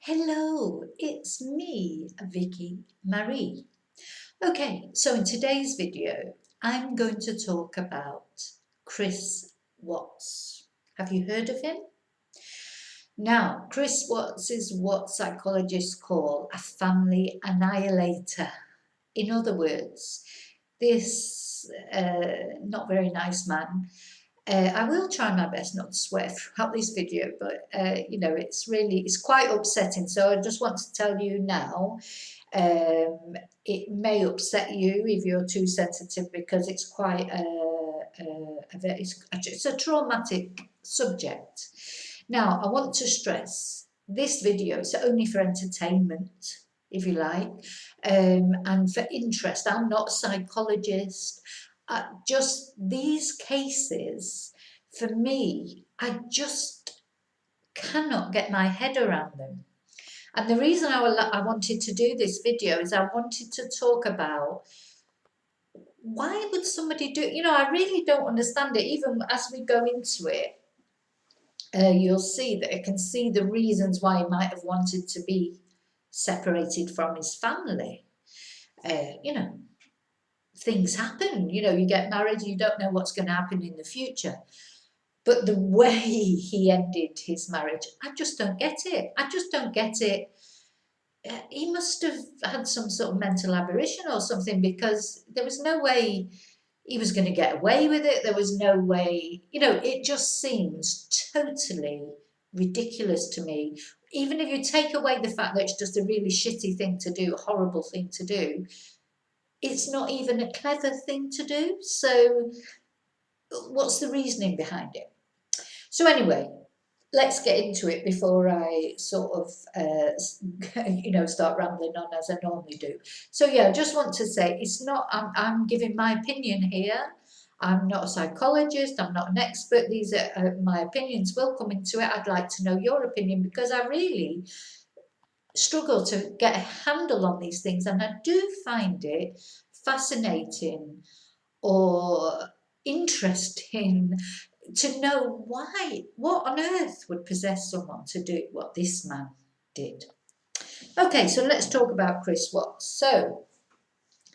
Hello, it's me, Vicky Marie. Okay, so in today's video, I'm going to talk about Chris Watts. Have you heard of him? Now, Chris Watts is what psychologists call a family annihilator. In other words, this not very nice man. I will try my best not to swear throughout this video, but it's quite upsetting. So I just want to tell you now, it may upset you if you're too sensitive because it's quite it's a traumatic subject. Now, I want to stress this video is only for entertainment, if you like, and for interest. I'm not a psychologist. Just these cases, for me, I just cannot get my head around them. And the reason I wanted to do this video is I wanted to talk about why would somebody do, I really don't understand it. Even as we go into it, you'll see that I can see the reasons why he might have wanted to be separated from his family. Things happen, you get married, you don't know what's going to happen in the future. But the way he ended his marriage, I just don't get it. I just don't get it. He must have had some sort of mental aberration or something, because there was no way he was going to get away with it. There was no way, it just seems totally ridiculous to me. Even if you take away the fact that it's just a really shitty thing to do, a horrible thing to do, it's not even a clever thing to do. So what's the reasoning behind it? So anyway, let's get into it before I sort of, start rambling on as I normally do. So yeah, I just want to say it's not, I'm giving my opinion here. I'm not a psychologist. I'm not an expert. These are my opinions will come into it. I'd like to know your opinion, because I really struggle to get a handle on these things. And I do find it fascinating or interesting to know what on earth would possess someone to do what this man did. Okay, so let's talk about Chris Watts. So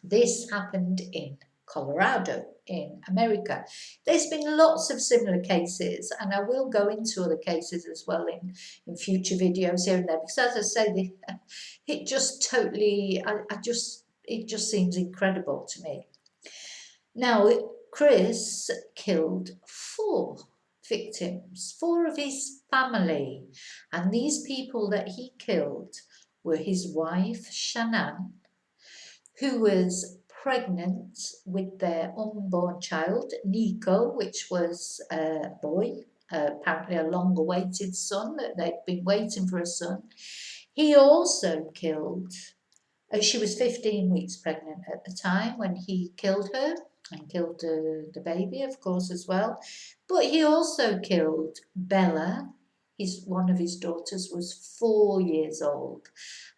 this happened in Colorado, in America. There's been lots of similar cases, and I will go into other cases as well in future videos here and there, because as I say, it just totally, it just seems incredible to me. Now, Chris killed 4 victims, 4 of his family, and these people that he killed were his wife, Shannan, who was pregnant with their unborn child, Nico, which was a boy, apparently a long-awaited son, that they'd been waiting for a son. He also killed, she was 15 weeks pregnant at the time when he killed her, and killed the baby, of course, as well. But he also killed Bella. One of his daughters was 4 years old.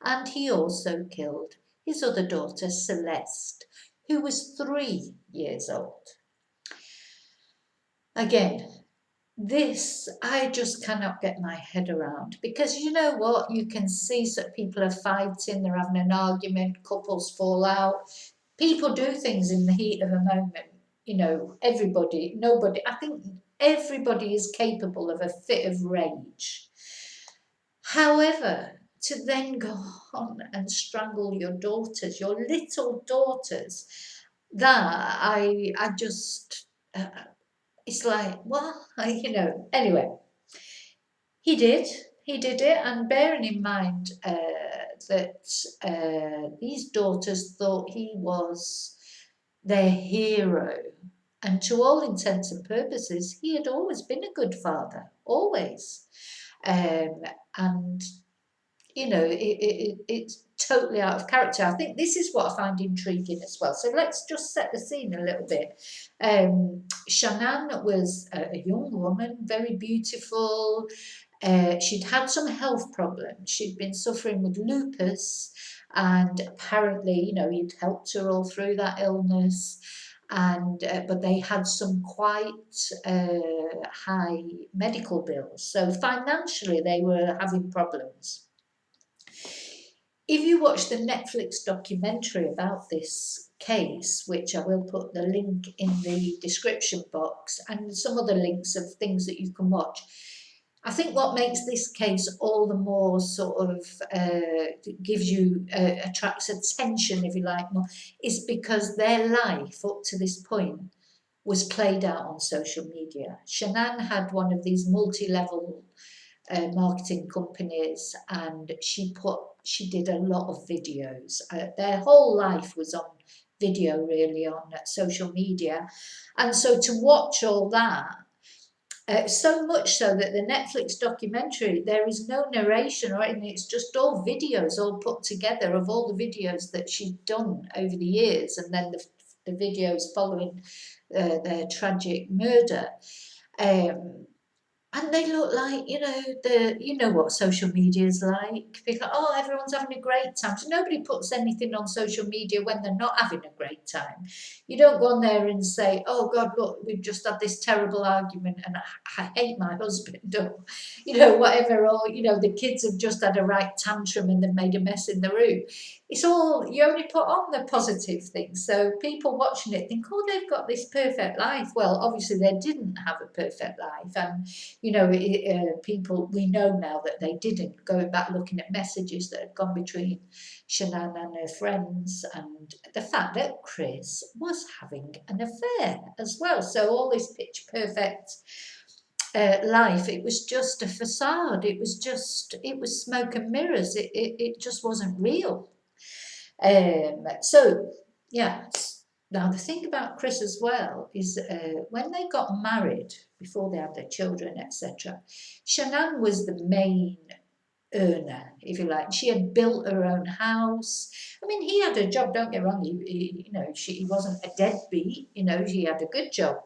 And he also killed his other daughter, Celeste, who was 3 years old. Again, this I just cannot get my head around, because you know what, you can see that people are fighting, they're having an argument, couples fall out, people do things in the heat of a moment. I think everybody is capable of a fit of rage. However, to then go on and strangle your daughters, your little daughters, that I just it's like, well, anyway, he did it, and bearing in mind that these daughters thought he was their hero, and to all intents and purposes he had always been a good father, always, and it's totally out of character. I think this is what I find intriguing as well. So let's just set the scene a little bit. Shannan was a young woman, very beautiful. She'd had some health problems. She'd been suffering with lupus, and apparently, he'd helped her all through that illness. And but they had some quite high medical bills. So financially, they were having problems. if you watch the Netflix documentary about this case, which I will put the link in the description box, and some other links of things that you can watch, I think what makes this case all the more sort of gives you attracts attention, if you like, more, is because their life up to this point was played out on social media. Shannan had one of these multi-level marketing companies, and she did a lot of videos. Their whole life was on video, really, on social media, and so to watch all that. So much so that the Netflix documentary, there is no narration or anything, it's just all videos all put together of all the videos that she'd done over the years, and then the videos following their tragic murder. Um, and they look like, you know what social media is like. People, oh, everyone's having a great time. So nobody puts anything on social media when they're not having a great time. You don't go on there and say, oh God, look, we've just had this terrible argument and I hate my husband, or, whatever, or, the kids have just had a right tantrum and they've made a mess in the room. It's all, you only put on the positive things. So people watching it think, oh, they've got this perfect life. Well, obviously they didn't have a perfect life. And people, we know now that they didn't, going back looking at messages that had gone between Shannan and her friends, and the fact that Chris was having an affair as well. So all this pitch perfect life, it was just a facade. It was smoke and mirrors. It just wasn't real. So, yeah. Now, the thing about Chris as well is when they got married, before they had their children, etc., Shannan was the main earner, if you like. She had built her own house. I mean, he had a job, don't get me wrong, he wasn't a deadbeat, she had a good job.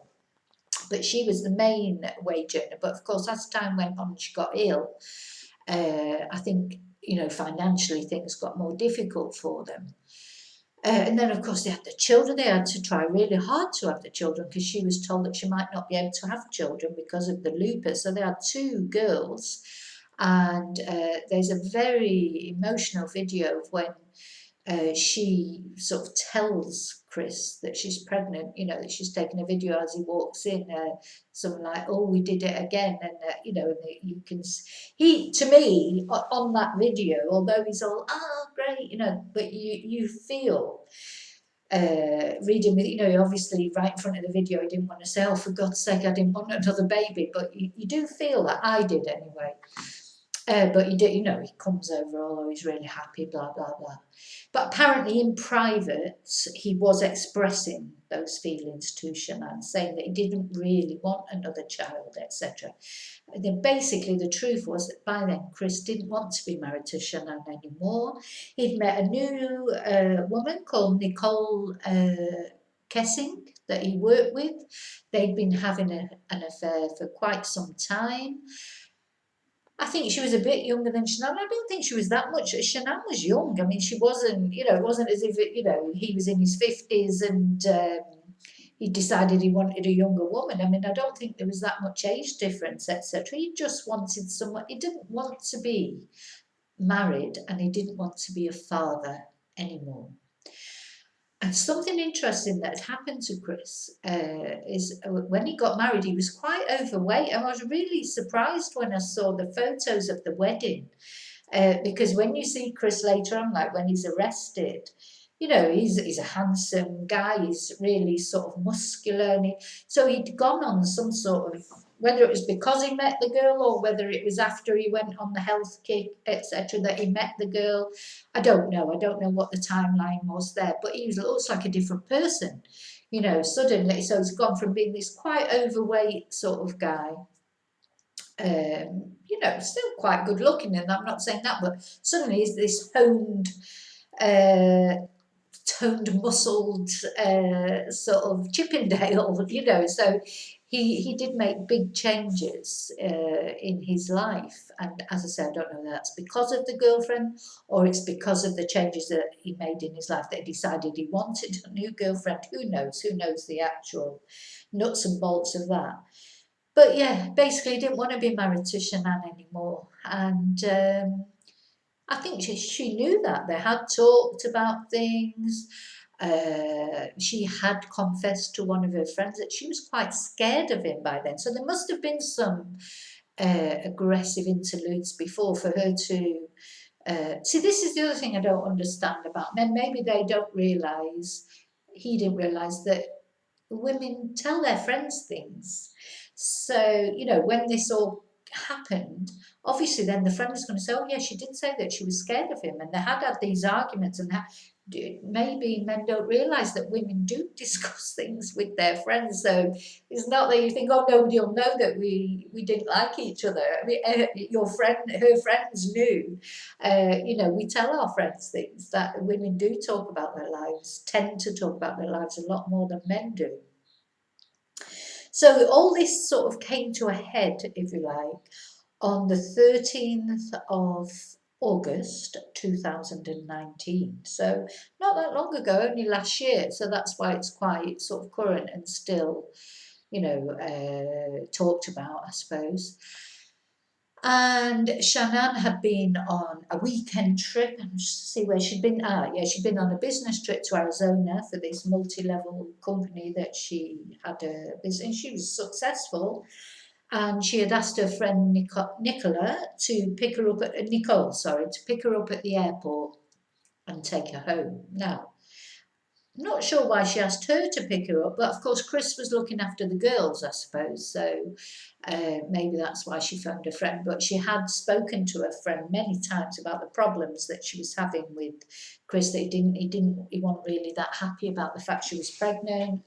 But she was the main wage earner. But of course, as time went on, she got ill. I think, financially things got more difficult for them. And then, of course, they had the children. They had to try really hard to have the children because she was told that she might not be able to have children because of the lupus. So they had 2 girls. And there's a very emotional video of when she sort of tells Chris that she's pregnant, that she's taking a video as he walks in, something like, oh, we did it again. And, you can, to me, on that video, although he's all, oh, great, but you feel, reading with, obviously right in front of the video, he didn't want to say, oh, for God's sake, I didn't want another baby. But you do feel that. I did anyway. But he comes over, although he's really happy, blah, blah, blah. But apparently in private, he was expressing those feelings to Shannan, saying that he didn't really want another child, etc. And then basically the truth was that by then Chris didn't want to be married to Shannan anymore. He'd met a new woman called Nicole Kessing that he worked with. They'd been having an affair for quite some time. I think she was a bit younger than Shannan. I don't think she was that much. Shannan was young. I mean, she wasn't, it wasn't as if, he was in his 50s and he decided he wanted a younger woman. I mean, I don't think there was that much age difference, etc. He just wanted someone, he didn't want to be married and he didn't want to be a father anymore. And something interesting that had happened to Chris is when he got married, he was quite overweight. And I was really surprised when I saw the photos of the wedding. Because when you see Chris later on, like when he's arrested, he's a handsome guy. He's really sort of muscular. And so he'd gone on some sort of, whether it was because he met the girl or whether it was after he went on the health kick, etc., that he met the girl. I don't know. I don't know what the timeline was there. But he looks like a different person, suddenly. So he's gone from being this quite overweight sort of guy, still quite good looking, and I'm not saying that, but suddenly he's this toned, muscled sort of Chippendale, so he did make big changes in his life. And as I said, I don't know if that's because of the girlfriend or it's because of the changes that he made in his life that he decided he wanted a new girlfriend. Who knows the actual nuts and bolts of that. But yeah, basically, he didn't want to be married to Shannan anymore. And I think she knew that. They had talked about things. She had confessed to one of her friends that she was quite scared of him by then. So there must have been some aggressive interludes before for her to. See, this is the other thing I don't understand about men. Maybe they don't realise, he didn't realise that women tell their friends things. So, when this all happened, obviously then the friend is going to say, oh, yeah, she did say that she was scared of him. And they had these arguments. And maybe men don't realise that women do discuss things with their friends. So it's not that you think, oh, nobody will know that we didn't like each other. I mean, her friends knew. We tell our friends things that women do talk about their lives, tend to talk about their lives a lot more than men do. So all this sort of came to a head, if you like, on the 13th of August 2019. So not that long ago, only last year. So that's why it's quite sort of current and still, talked about, I suppose. And Shannan had been on a weekend trip, and see where she'd been. She'd been on a business trip to Arizona for this multi-level company that she had a business. She was successful, and she had asked her friend Nicola to pick her up at Nicole, sorry, to pick her up at the airport and take her home. Now, not sure why she asked her to pick her up, but of course Chris was looking after the girls, I suppose. So maybe that's why she phoned a friend. But she had spoken to her friend many times about the problems that she was having with Chris. That he wasn't really that happy about the fact she was pregnant,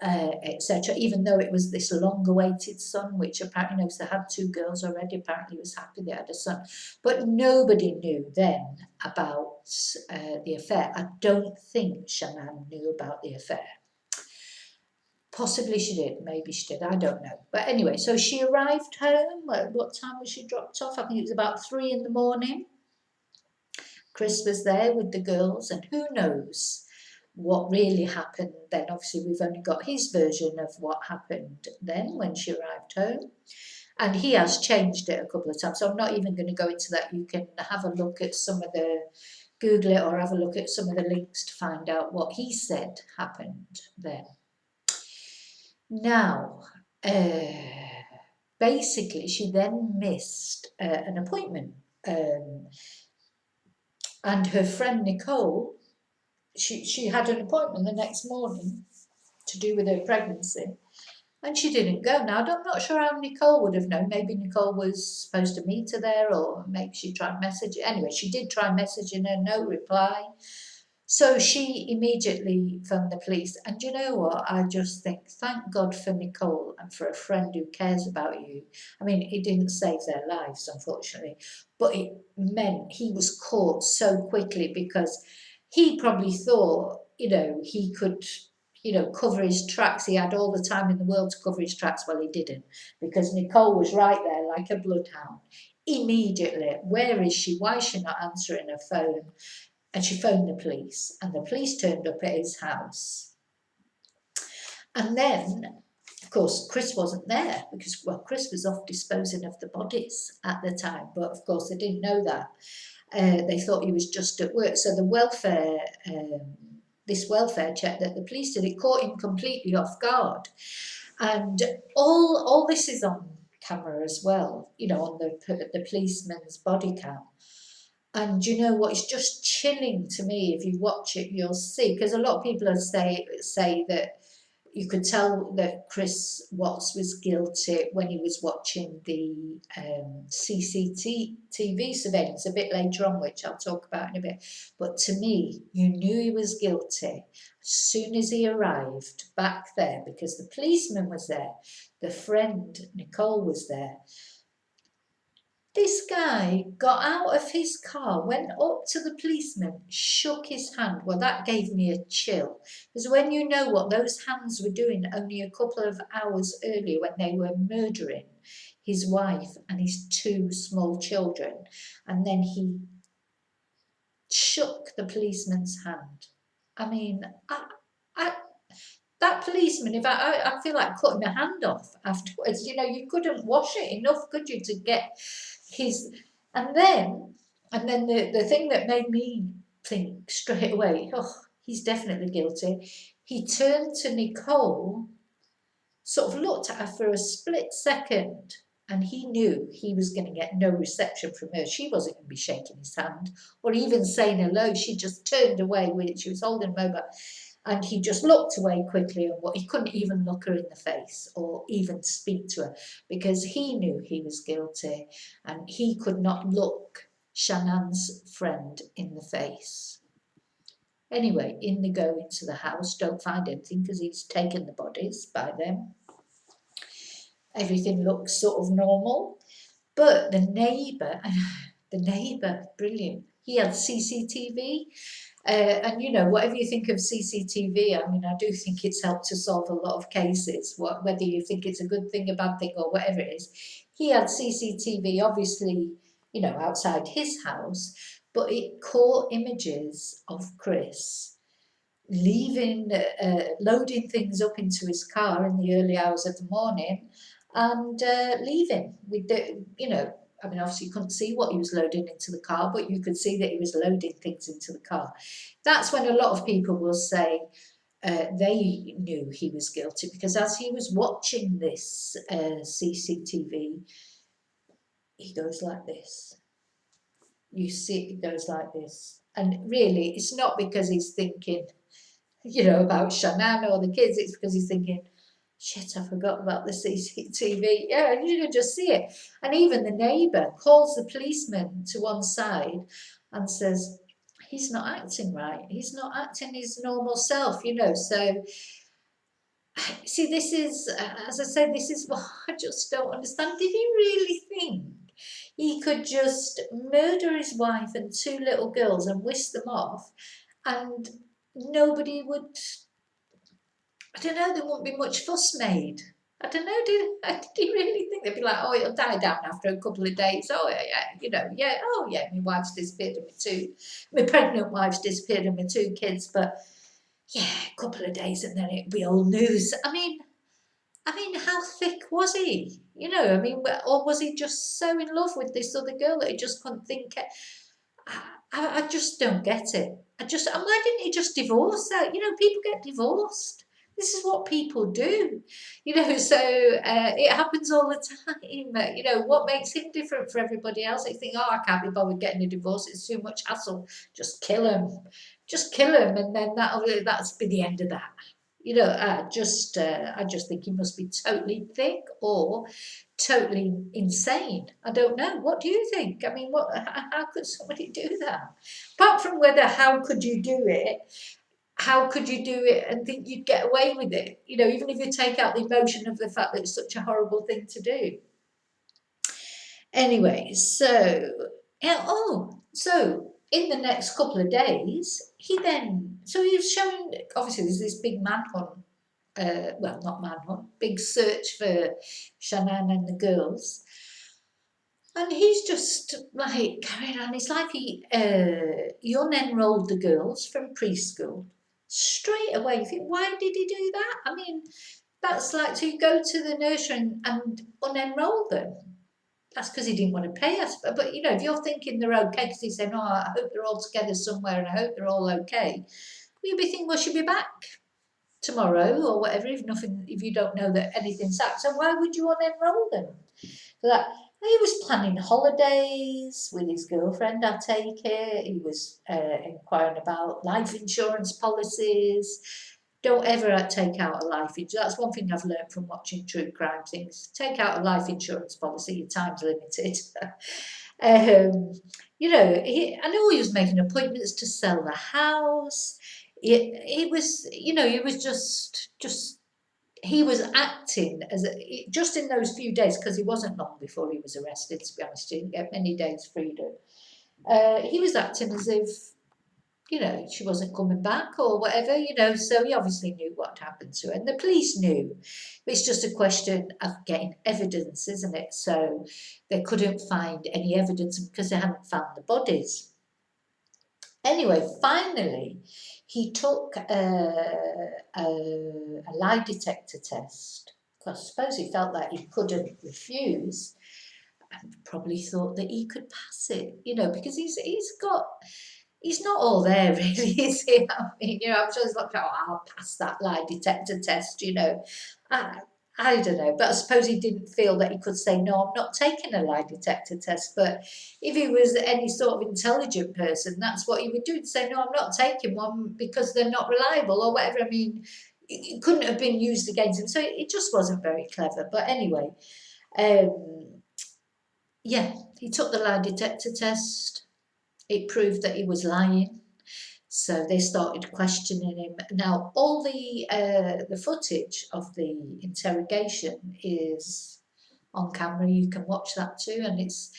etc. Even though it was this long-awaited son, which apparently, they had two girls already. Apparently, he was happy they had a son, but nobody knew then about the affair. I don't think Shannan knew about the affair. Possibly she did, maybe she did, I don't know. But anyway, so she arrived home. What time was she dropped off? I think it was about 3 in the morning. Chris was there with the girls, and who knows what really happened then. Obviously, we've only got his version of what happened then when she arrived home. And he has changed it a couple of times. So I'm not even going to go into that. You can have a look at some of Google it or have a look at some of the links to find out what he said happened then. Now, basically, she then missed an appointment. And her friend Nicole, she had an appointment the next morning to do with her pregnancy, and she didn't go. Now, I'm not sure how Nicole would have known. Maybe Nicole was supposed to meet her there, or maybe she tried messaging. Anyway, she did try messaging her, no reply. So she immediately phoned the police. And you know what? I just think, thank God for Nicole and for a friend who cares about you. I mean, it didn't save their lives, unfortunately, but it meant he was caught so quickly, because he probably thought, he could, cover his tracks. He had all the time in the world to cover his tracks. Well, he didn't, because Nicole was right there like a bloodhound. Immediately, where is she? Why is she not answering her phone? And she phoned the police, and the police turned up at his house. And then, of course, Chris wasn't there because, Chris was off disposing of the bodies at the time. But of course, they didn't know that. They thought he was just at work. So this welfare check that the police did, it caught him completely off guard. And all this is on camera as well, on the policeman's body cam. And you know what? It's just chilling to me. If you watch it, you'll see. Because a lot of people say that you could tell that Chris Watts was guilty when he was watching the cctv surveillance a bit later on, which I'll talk about in a bit. But to me, you knew he was guilty as soon as he arrived back there, because the policeman was there, the friend Nicole was there. This guy got out of his car, went up to the policeman, shook his hand. Well, that gave me a chill. Because when you know what those hands were doing only a couple of hours earlier, when they were murdering his wife and his two small children, and then he shook the policeman's hand. I mean, that policeman, if I feel like cutting my hand off afterwards. You couldn't wash it enough, could you, to get his. And then And then the thing that made me think straight away, oh, he's definitely guilty. He turned to Nicole, sort of looked at her for a split second, and he knew he was going to get no reception from her. She wasn't going to be shaking his hand or even saying hello. She just turned away with it. She was holding him over. And he just looked away quickly, and he couldn't even look her in the face or even speak to her because he knew he was guilty and he could not look Shannan's friend in the face. Anyway, in they go into the house, don't find anything because he's taken the bodies by them. Everything looks sort of normal. But the neighbour, brilliant. He had CCTV. And you know, whatever you think of CCTV, I mean, I do think it's helped to solve a lot of cases, whether you think it's a good thing, a bad thing, or whatever it is. He had CCTV, obviously, you know, outside his house, but it caught images of Chris leaving, loading things up into his car in the early hours of the morning and leaving with the, you know, I mean, obviously you couldn't see what he was loading into the car, but you could see that he was loading things into the car. That's when a lot of people will say they knew he was guilty because as he was watching this CCTV, he goes like this. You see, it goes like this. And really, it's not because he's thinking, you know, about Shannan or the kids, it's because he's thinking, shit, I forgot about the CCTV. Yeah, you can just see it. And even the neighbour calls the policeman to one side and says, he's not acting right. He's not acting his normal self, you know. So, see, this is, as I said, this is what I just don't understand. Did he really think he could just murder his wife and two little girls and whisk them off and nobody would, I don't know, there wouldn't be much fuss made. I don't know, did he really think they'd be like, oh, it'll die down after a couple of days? Oh, yeah, you know, yeah, oh, yeah, my wife's disappeared and my pregnant wife's disappeared and my two kids, but yeah, a couple of days and then it'd be old news. I mean, how thick was he? You know, I mean, or was he just so in love with this other girl that he just couldn't think? I just don't get it. And why didn't he just divorce her? You know, people get divorced. This is what people do, you know. So it happens all the time. You know, what makes him different for everybody else? They think, oh, I can't be bothered getting a divorce. It's too much hassle. Just kill him, and then that's be the end of that. You know, I just think he must be totally thick or totally insane. I don't know. What do you think? I mean, how could somebody do that? Apart from how could you do it? How could you do it and think you'd get away with it? You know, even if you take out the emotion of the fact that it's such a horrible thing to do. Anyway, so in the next couple of days, he was showing. Obviously, there's this big manhunt. Well, not manhunt, big search for Shannan and the girls. And he's just like carrying on. It's like he unenrolled the girls from preschool straight away. You think, why did he do that? I mean, that's like to go to the nursery and unenroll them. That's because he didn't want to pay us. But you know, if you're thinking they're okay, because he's saying, oh, I hope they're all together somewhere and I hope they're all okay, you'd be thinking, well, she'll be back tomorrow or whatever, if you don't know that anything's happened. So why would you unenroll them? So that he was planning holidays with his girlfriend, I take it. He was inquiring about life insurance policies. Don't ever take out a life insurance. That's one thing I've learned from watching true crime things. Take out a life insurance policy, your time's limited. You know, I know he was making appointments to sell the house. It was, you know, he was just he was acting just in those few days, because he wasn't long before he was arrested, to be honest. He didn't get many days freedom. He was acting as if, you know, she wasn't coming back or whatever, you know, so he obviously knew what happened to her. And the police knew. It's just a question of getting evidence, isn't it? So they couldn't find any evidence because they hadn't found the bodies. Anyway, finally, he took a lie detector test, because I suppose he felt like he couldn't refuse. probably thought that he could pass it, because he's not all there really, is he? I mean, I'm just like, oh, I'll pass that lie detector test. I, I don't know, but I suppose he didn't feel that he could say, no, I'm not taking a lie detector test. But if he was any sort of intelligent person, that's what he would do, to say, no, I'm not taking one because they're not reliable or whatever. I mean, it couldn't have been used against him. So it just wasn't very clever. But anyway, yeah, he took the lie detector test. It proved that he was lying. So they started questioning him. Now, all the footage of the interrogation is on camera. You can watch that too, and it's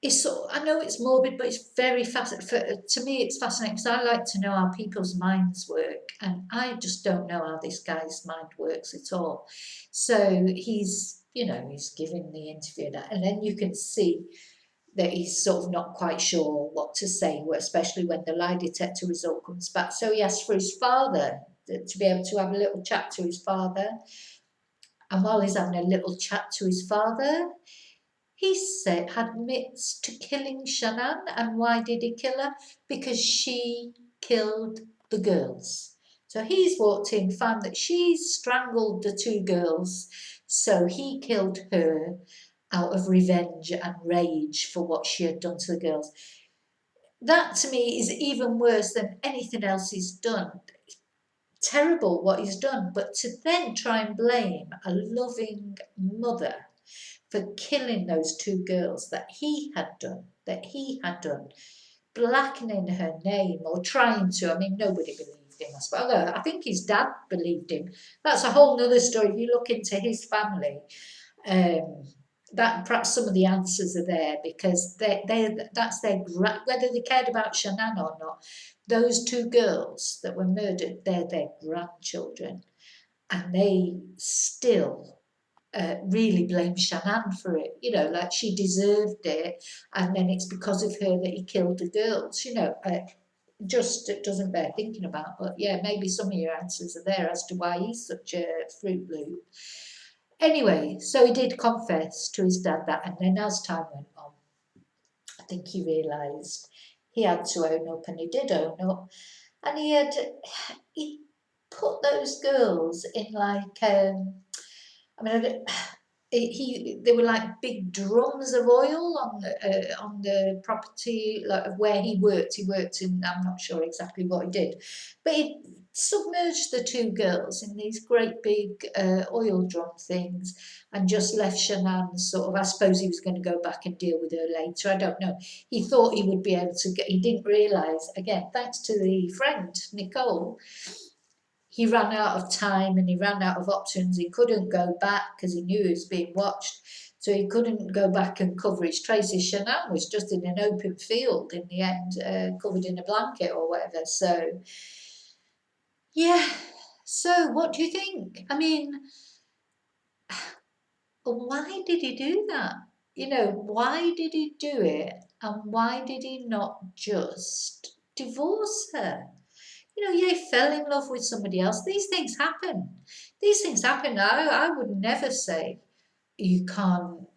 I know it's morbid, but it's very fascinating. To me, it's fascinating because I like to know how people's minds work, and I just don't know how this guy's mind works at all. So he's giving the interview, and then you can see that he's sort of not quite sure what to say, especially when the lie detector result comes back. So he asked for his father to be able to have a little chat to his father. And while he's having a little chat to his father, he admits to killing Shannan. And why did he kill her? Because she killed the girls. So he's walked in, found that she's strangled the two girls. So he killed her out of revenge and rage for what she had done to the girls. That to me is even worse than anything else he's done. Terrible what he's done, but to then try and blame a loving mother for killing those two girls that he had done, blackening her name or trying to. I mean, nobody believed him, I suppose. Although I think his dad believed him. That's a whole nother story. If you look into his family, that perhaps some of the answers are there, because that's their whether they cared about Shannan or not. Those two girls that were murdered, they're their grandchildren, and they still really blame Shannan for it. Like she deserved it, and then it's because of her that he killed the girls. Just it doesn't bear thinking about. But yeah, maybe some of your answers are there as to why he's such a Fruit Loop. Anyway, so he did confess to his dad that, and then as time went on, I think he realised he had to own up, and he did own up, and he put those girls in like I mean, they were like big drums of oil on the property, like of where he worked. He worked in, I'm not sure exactly what he did, but he submerged the two girls in these great big oil drum things, and just left Shannan sort of. I suppose he was going to go back and deal with her later. I don't know. He thought he would be able to get. He didn't realise, again, thanks to the friend Nicole, he ran out of time and he ran out of options. He couldn't go back because he knew he was being watched. So he couldn't go back and cover his traces. Shannan was just in an open field in the end, covered in a blanket or whatever. So, yeah. So what do you think? I mean, why did he do that? Why did he do it? And why did he not just divorce her? Yeah, he fell in love with somebody else. These things happen. These things happen. I would never say you can't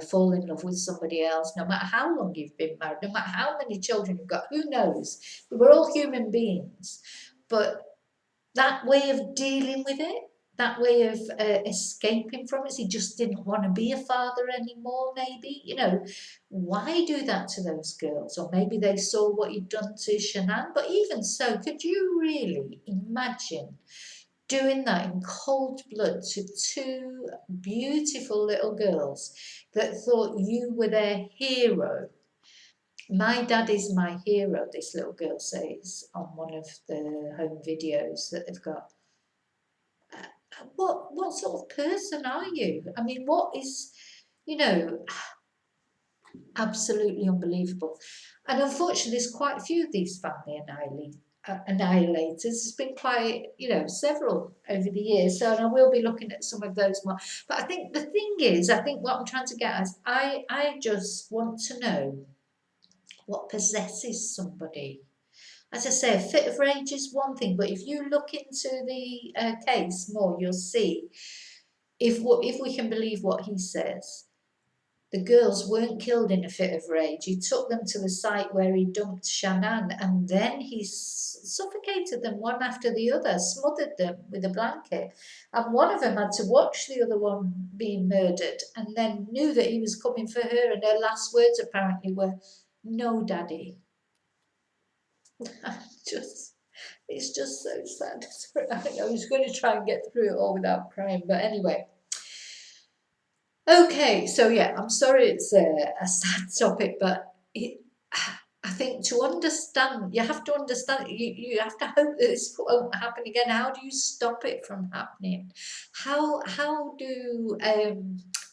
fall in love with somebody else, no matter how long you've been married, no matter how many children you've got. Who knows? We're all human beings. But that way of dealing with it, that way of escaping from it, he just didn't want to be a father anymore, maybe. Why do that to those girls? Or maybe they saw what he'd done to Shannan. But even so, could you really imagine doing that in cold blood to two beautiful little girls that thought you were their hero? My dad is my hero, this little girl says on one of the home videos that they've got. What sort of person are you? I mean, what is, you know, absolutely unbelievable. And unfortunately, there's quite a few of these family annihilators. There's been quite, several over the years. So, and I will be looking at some of those more. But I think the thing is, I think what I'm trying to get at is I just want to know what possesses somebody. As I say, a fit of rage is one thing, but if you look into the case more, you'll see if we can believe what he says, the girls weren't killed in a fit of rage. He took them to the site where he dumped Shannan, and then he suffocated them one after the other, smothered them with a blanket. And one of them had to watch the other one being murdered, and then knew that he was coming for her, and her last words apparently were, "No, Daddy." just It's just so sad. I was going to try and get through it all without crying, but anyway. Okay, so yeah, I'm sorry it's a sad topic, but I think to understand, you have to understand, you have to hope that this won't happen again. How do you stop it from happening? How do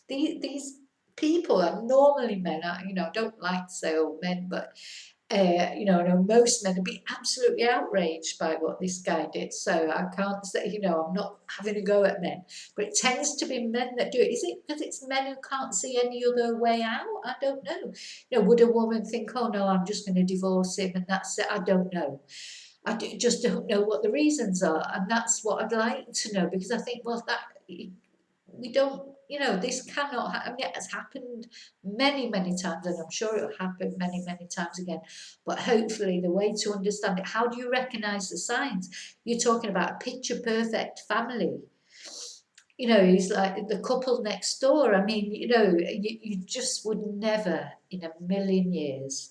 these people are normally men, I don't like to say all men, but I know most men would be absolutely outraged by what this guy did. So I can't say, I'm not having a go at men, but it tends to be men that do it. Is it because it's men who can't see any other way out? I don't know. Would a woman think, oh no, I'm just going to divorce him and that's it? I don't know. Just don't know what the reasons are, and that's what I'd like to know, because I think, well, that we don't, this cannot happen. I mean, it has happened many, many times, and I'm sure it'll happen many, many times again. But hopefully, the way to understand it, how do you recognize the signs? You're talking about a picture perfect family. He's like the couple next door. I mean, you just would never in a million years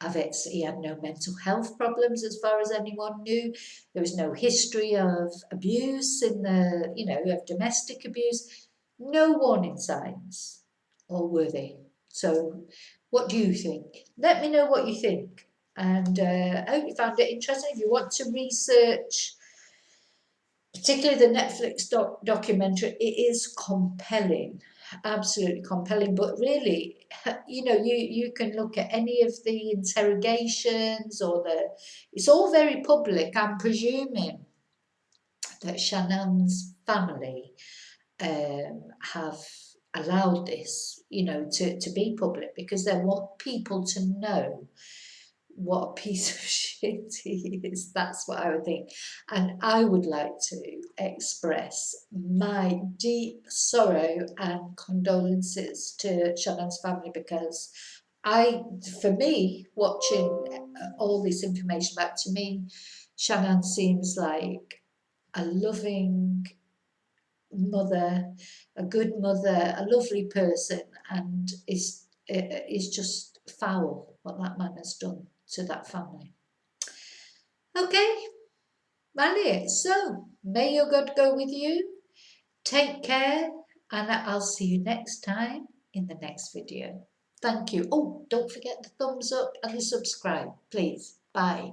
have it. He had no mental health problems as far as anyone knew. There was no history of abuse of domestic abuse. No warning signs, or were they? So, what do you think? Let me know what you think. And I hope you found it interesting. If you want to research, particularly the Netflix documentary, it is compelling, absolutely compelling. But really, you can look at any of the interrogations it's all very public. I'm presuming that Shannan's family have allowed this, to be public, because they want people to know what a piece of shit he is. That's what I would think. And I would like to express my deep sorrow and condolences to Shannan's family, because for me, watching all this information back, to me, Shannan seems like a loving mother, a good mother, a lovely person, and is just foul what that man has done to that family. Okay, Mali, so may your God go with you. Take care, and I'll see you next time in the next video. Thank you. Oh, don't forget the thumbs up and the subscribe, please. Bye.